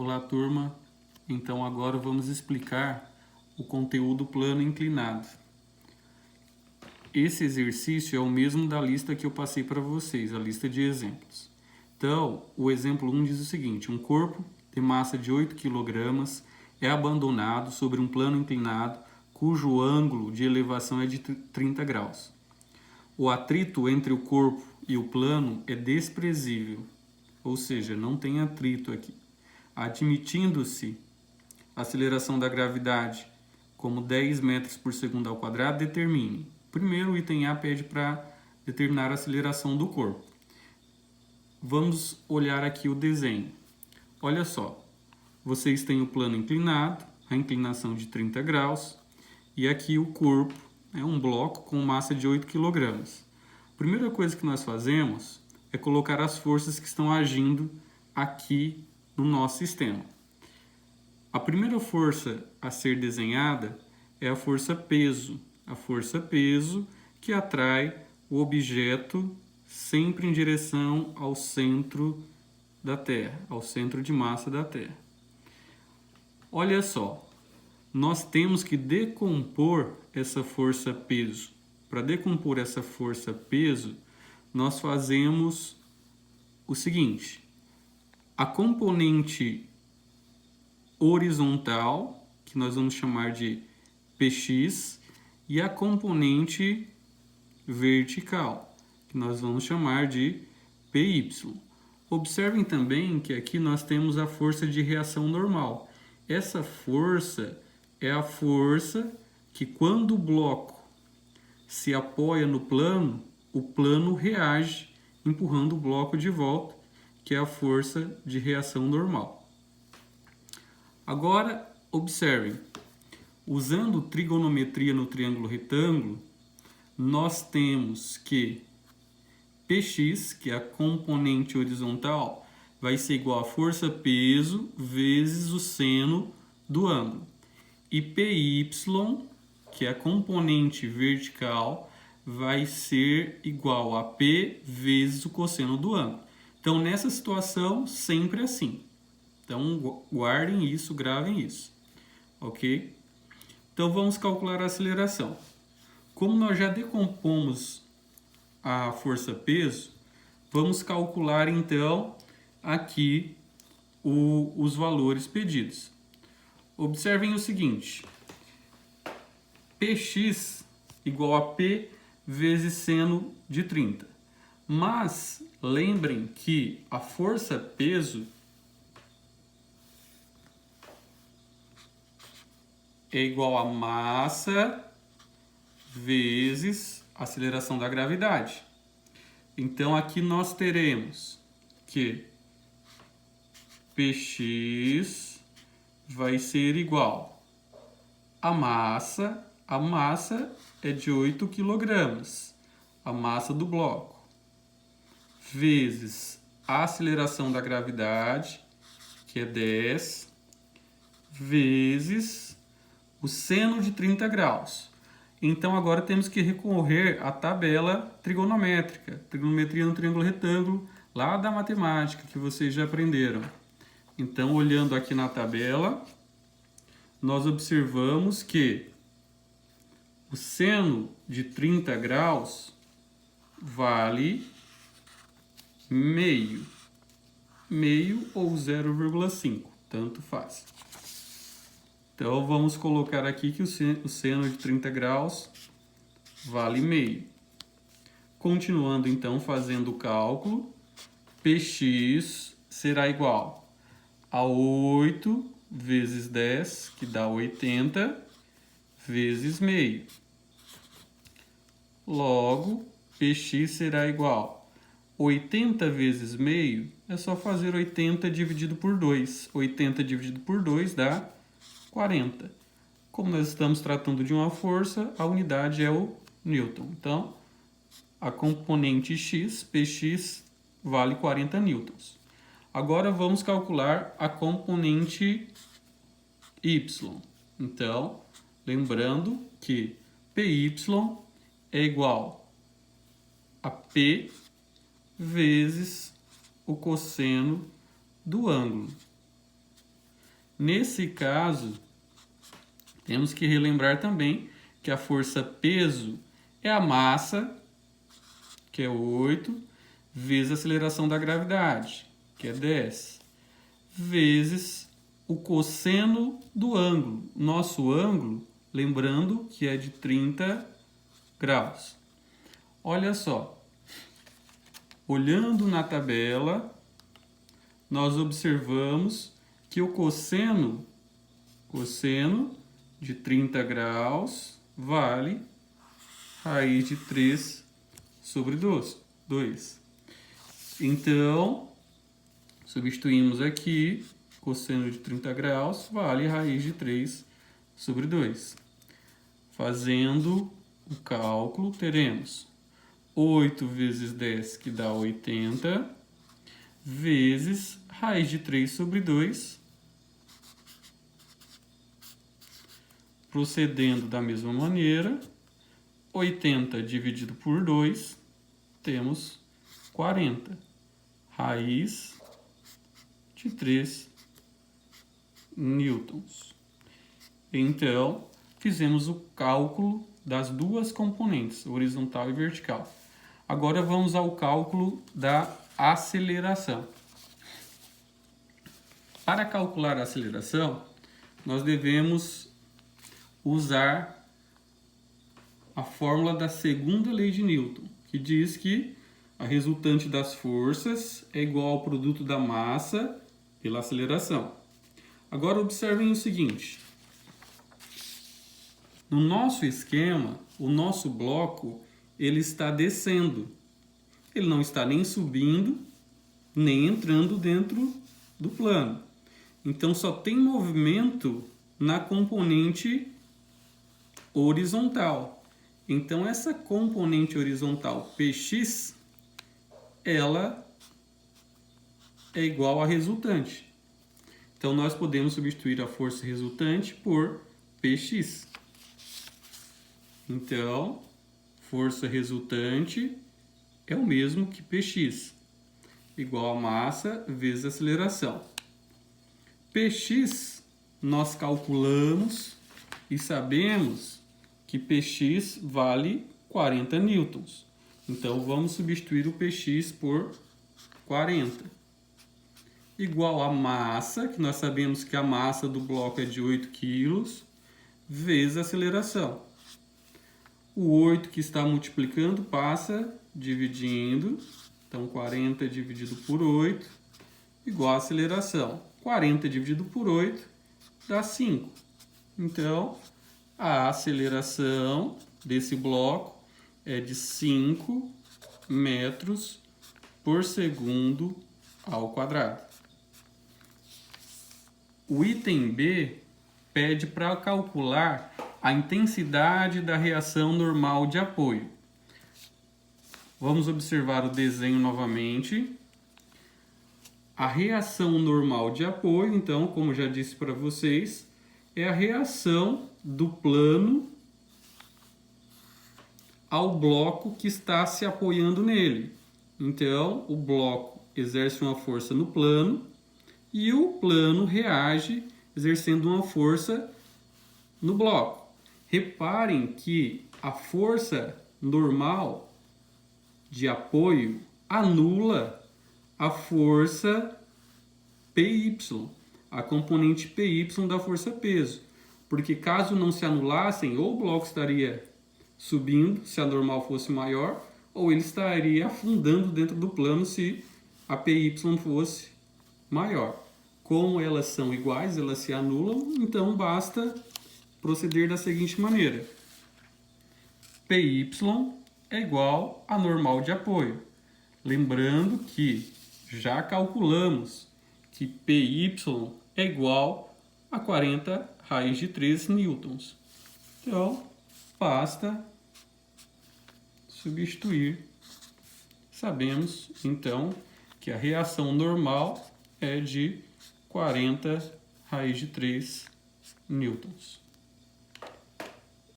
Olá, turma. Então agora vamos explicar o conteúdo plano inclinado. Esse exercício é o mesmo da lista que eu passei para vocês, a lista de exemplos. Então, o exemplo 1 diz o seguinte: um corpo de massa de 8 kg é abandonado sobre um plano inclinado cujo ângulo de elevação é de 30 graus. O atrito entre o corpo e o plano é desprezível, ou seja, não tem atrito aqui. Admitindo-se a aceleração da gravidade como 10 metros por segundo ao quadrado, determine. Primeiro, o item A pede para determinar a aceleração do corpo. Vamos olhar aqui o desenho. Olha só, vocês têm o plano inclinado, a inclinação de 30 graus, e aqui o corpo é um bloco com massa de 8 kg. A primeira coisa que nós fazemos é colocar as forças que estão agindo aqui no nosso sistema. A primeira força a ser desenhada é a força peso. A força peso que atrai o objeto sempre em direção ao centro da Terra, ao centro de massa da Terra. Olha só, nós temos que decompor essa força peso. Para decompor essa força peso, nós fazemos o seguinte: a componente horizontal, que nós vamos chamar de Px, e a componente vertical, que nós vamos chamar de Py. Observem também que aqui nós temos a força de reação normal. Essa força é a força que, quando o bloco se apoia no plano, o plano reage, empurrando o bloco de volta, que é a força de reação normal. Agora, observem, usando trigonometria no triângulo retângulo, nós temos que Px, que é a componente horizontal, vai ser igual a força peso vezes o seno do ângulo. E Py, que é a componente vertical, vai ser igual a P vezes o cosseno do ângulo. Então, nessa situação, sempre assim. Então, guardem isso, gravem isso. Ok? Então, vamos calcular a aceleração. Como nós já decompomos a força-peso, vamos calcular, então, aqui os valores pedidos. Observem o seguinte: Px igual a P vezes seno de 30. Mas, lembrem que a força-peso é igual a massa vezes a aceleração da gravidade. Então, aqui nós teremos que Px vai ser igual a massa é de 8 kg, a massa do bloco, vezes a aceleração da gravidade, que é 10, vezes o seno de 30 graus. Então, agora temos que recorrer à tabela trigonométrica, trigonometria no triângulo retângulo, lá da matemática, que vocês já aprenderam. Então, olhando aqui na tabela, nós observamos que o seno de 30 graus vale meio ou 0,5, tanto faz. Então, vamos colocar aqui que o seno de 30 graus vale meio. Continuando, então, fazendo o cálculo, Px será igual a 8 vezes 10, que dá 80, vezes meio. Logo, Px será igual a 80 vezes meio, é só fazer 80 dividido por 2. 80 dividido por 2 dá 40. Como nós estamos tratando de uma força, a unidade é o Newton. Então, a componente x, Px, vale 40 newtons. Agora, vamos calcular a componente y. Então, lembrando que Py é igual a P vezes o cosseno do ângulo. Nesse caso, temos que relembrar também que a força peso é a massa, que é 8, vezes a aceleração da gravidade, que é 10, vezes o cosseno do ângulo. Nosso ângulo, lembrando que é de 30 graus. Olha só, olhando na tabela, nós observamos que o cosseno de 30 graus vale raiz de 3 sobre 2. Então, substituímos aqui, cosseno de 30 graus vale raiz de 3 sobre 2. Fazendo o cálculo, teremos 8 vezes 10, que dá 80, vezes raiz de 3 sobre 2. Procedendo da mesma maneira, 80 dividido por 2, temos 40. Raiz de 3 newtons. Então, fizemos o cálculo das duas componentes, horizontal e vertical. Agora vamos ao cálculo da aceleração. Para calcular a aceleração, nós devemos usar a fórmula da segunda lei de Newton, que diz que a resultante das forças é igual ao produto da massa pela aceleração. Agora observem o seguinte. No nosso esquema, o nosso bloco ele está descendo. Ele não está nem subindo, nem entrando dentro do plano. Então só tem movimento na componente horizontal. Então essa componente horizontal Px, ela é igual à resultante. Então nós podemos substituir a força resultante por Px. Então, força resultante é o mesmo que Px, igual a massa vezes a aceleração. Px nós calculamos e sabemos que Px vale 40 newtons. Então, vamos substituir o Px por 40. Igual a massa, que nós sabemos que a massa do bloco é de 8 kg, vezes a aceleração. O 8 que está multiplicando passa dividindo. Então, 40 dividido por 8 igual a aceleração. 40 dividido por 8 dá 5. Então, a aceleração desse bloco é de 5 metros por segundo ao quadrado. O item B pede para calcular a intensidade da reação normal de apoio. Vamos observar o desenho novamente. A reação normal de apoio, então, como já disse para vocês, é a reação do plano ao bloco que está se apoiando nele. Então, o bloco exerce uma força no plano e o plano reage exercendo uma força no bloco. Reparem que a força normal de apoio anula a força PY, a componente PY da força peso. Porque caso não se anulassem, ou o bloco estaria subindo se a normal fosse maior, ou ele estaria afundando dentro do plano se a PY fosse maior. Como elas são iguais, elas se anulam, então basta proceder da seguinte maneira. PY é igual a normal de apoio. Lembrando que já calculamos que PY é igual a 40 raiz de 3 newtons. Então, basta substituir. Sabemos, então, que a reação normal é de 40 raiz de 3 newtons.